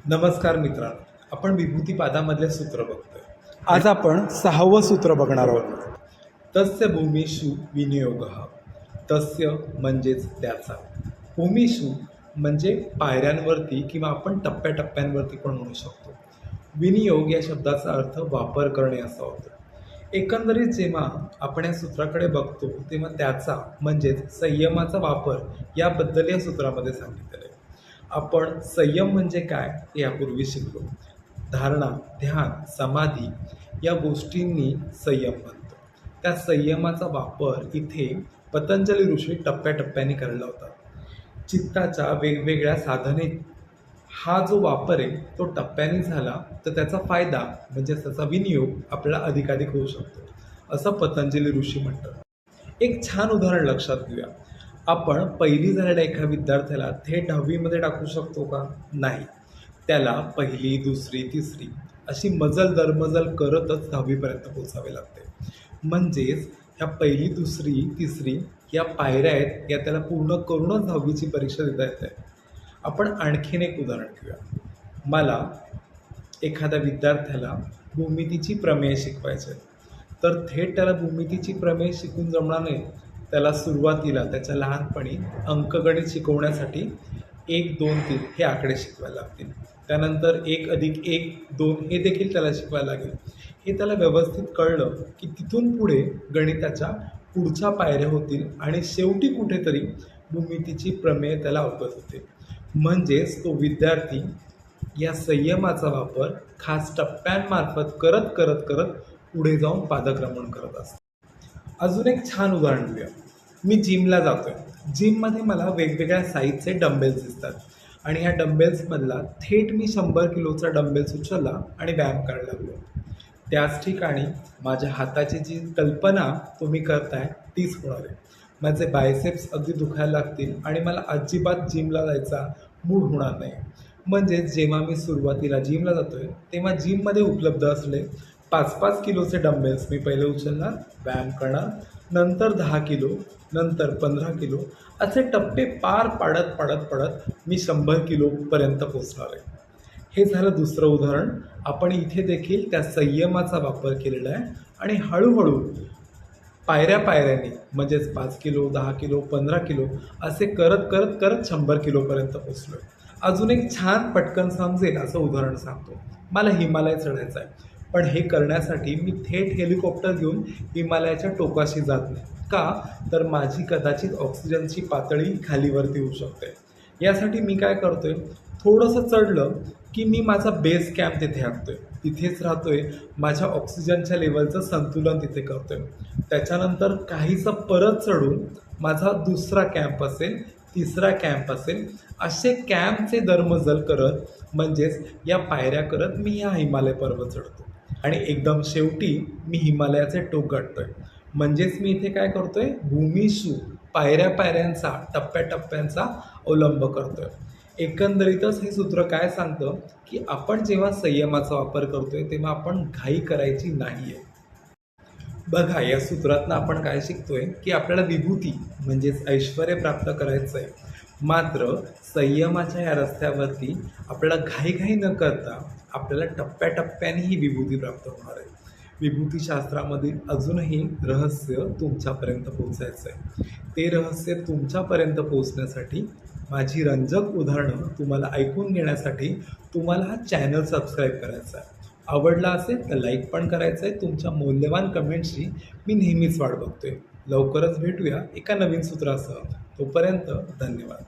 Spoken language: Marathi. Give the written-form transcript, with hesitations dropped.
नमस्कार मित्रांनो, आपण विभूतिपादामधले सूत्र बघतोय. आज आपण 6वं सूत्र बघणार आहोत. तस्य भूमिषु विनियोगः. तस्य म्हणजेच त्याचा, भूमिषु म्हणजे पायऱ्यांवरती किंवा आपण टप्प्याटप्प्यांवरती पण म्हणू शकतो. विनियोग या शब्दाचा अर्थ वापर करणे असा होतो. एकंदरीत जेव्हा आपण या सूत्राकडे बघतो तेव्हा त्याचा म्हणजेच संयमाचा वापर याबद्दल या सूत्रामध्ये सांगितलेलं आहे. आपण संयम म्हणजे काय हे यापूर्वी शिकलो. धारणा, ध्यान, समाधी या गोष्टींनी संयम बनतो. त्या संयमाचा वापर इथे पतंजली ऋषी टप्प्याटप्प्याने करायला होता. चित्ताच्या वेगवेगळ्या साधने हा जो वापर आहे तो टप्प्याने झाला तर त्याचा फायदा म्हणजे त्याचा विनियोग आपल्याला अधिकाधिक होऊ शकतो असं पतंजली ऋषी म्हणतात. एक छान उदाहरण लक्षात घेऊया. आपण पहिली झालेल्या एका विद्यार्थ्याला थेट 10वी टाकू शकतो का? नाही. त्याला पहिली, दुसरी, तिसरी अशी मजल दरमजल करतच 10वीपर्यंत पोचावे लागते. म्हणजेच ह्या पहिली, दुसरी, तिसरी या पायऱ्या आहेत या त्याला पूर्ण करूनच 10वीची परीक्षा देता येते. आपण आणखीन एक उदाहरण घेऊया. मला एखाद्या विद्यार्थ्याला भूमितीची प्रमेय शिकवायचे तर थेट त्याला भूमितीची प्रमेय शिकून जमणार नाही. त्याला सुरुवातीला त्याच्या लहानपणी अंकगणित शिकवण्यासाठी 1, 2, 3 हे आकडे शिकवायला लागतील. त्यानंतर 1 + 1, 2 हे देखील त्याला शिकवायला लागेल. हे त्याला व्यवस्थित कळलं की तिथून पुढे गणिताच्या पुढच्या पायऱ्या होतील आणि शेवटी कुठेतरी भूमितीची प्रमेय त्याला अवगत होते. म्हणजेच तो विद्यार्थी या संयमाचा वापर खास टप्प्यांमार्फत करत करत करत पुढे जाऊन पादक्रमण करत असतो. अजून एक छान उदाहरण घेऊया. मी जिमला जातोय. जिममध्ये मला वेगवेगळ्या साईजचे डंबेल्स दिसतात आणि ह्या डंबेल्समधला थेट मी 100 किलोचा डंबेल्स उचलला आणि व्यायाम करायला लागलो. त्याच ठिकाणी माझ्या हाताची जी कल्पना तुम्ही करताय तीच होणार आहे. माझे बायसेप्स अगदी दुखायला लागतील आणि मला अजिबात जिमला जायचा मूड होणार नाही. म्हणजेच जेव्हा मी सुरुवातीला जिमला जातोय तेव्हा जिममध्ये उपलब्ध असले 5-5 किलोचे डंबेल्स मी पहिले उचलणार, व्यायाम करणार, नंतर 10 किलो, नंतर 15 किलो असे टप्पे पार पाडत मी 100 किलोपर्यंत पोचणार आहे. हे झालं दुसरं उदाहरण. आपण इथे देखील त्या संयमाचा वापर केलेला आहे आणि हळूहळू पायऱ्याने म्हणजेच 5 किलो, 10 किलो, 15 किलो असे करत करत करत 100 किलोपर्यंत पोचलो आहे. अजून एक छान पटकन समजेल असं उदाहरण सांगतो. मला हिमालय चढायचं आहे, पण हे करण्यासाठी मी थेट हेलिकॉप्टर घेऊन हिमालयाच्या टोकाशी जात नाही. का? तर माझी कदाचित ऑक्सिजनची पातळी खालीवरती होऊ शकते. यासाठी मी काय करतोय, थोडंसं चढलं की मी माझा बेस कॅम्प तिथे आखतोय, तिथेच राहतोय, माझ्या ऑक्सिजनच्या लेवलचं संतुलन तिथे करतोय. त्याच्यानंतर काहीसं परत चढून माझा दुसरा कॅम्प असेल, तिसरा कॅम्प असेल, असे कॅम्पचे दरमजल करत म्हणजेच या पायऱ्या करत मी ह्या हिमालय पर्वत चढतो आणि एकदम शेवटी मी हिमालयाचे टोक गाठतोय. म्हणजेच मी इथे काय करतोय, भूमिषु पायऱ्यांचा टप्प्याटप्प्यांचा अवलंब करतोय. एकंदरीतच हे सूत्र काय सांगतं की आपण जेव्हा संयमाचा वापर करतोय तेव्हा आपण घाई करायची नाही आहे. बघा, या सूत्रातनं आपण काय शिकतोय की आपल्याला विभूती म्हणजेच ऐश्वर्य प्राप्त करायचं आहे. मात्र संयमाच्या या रस्त्यावरती आपल्याला घाई न करता आपल्याला टप्प्याटप्प्याने ही विभूती प्राप्त होणार आहे. विभूतीशास्त्रामध्ये अजूनही रहस्य तुमच्यापर्यंत पोहोचायचं आहे. ते रहस्य तुमच्यापर्यंत पोहोचण्यासाठी माझी रंजक उदाहरणं तुम्हाला ऐकून घेण्यासाठी तुम्हाला हा चॅनल सबस्क्राईब करायचा आहे. आवडला असेल तर लाईक पण करायचं आहे. तुमच्या मौल्यवान कमेंट्सची मी नेहमीच वाट बघतोय. लवकरच भेटूया एका नवीन सूत्रासह. तोपर्यंत धन्यवाद.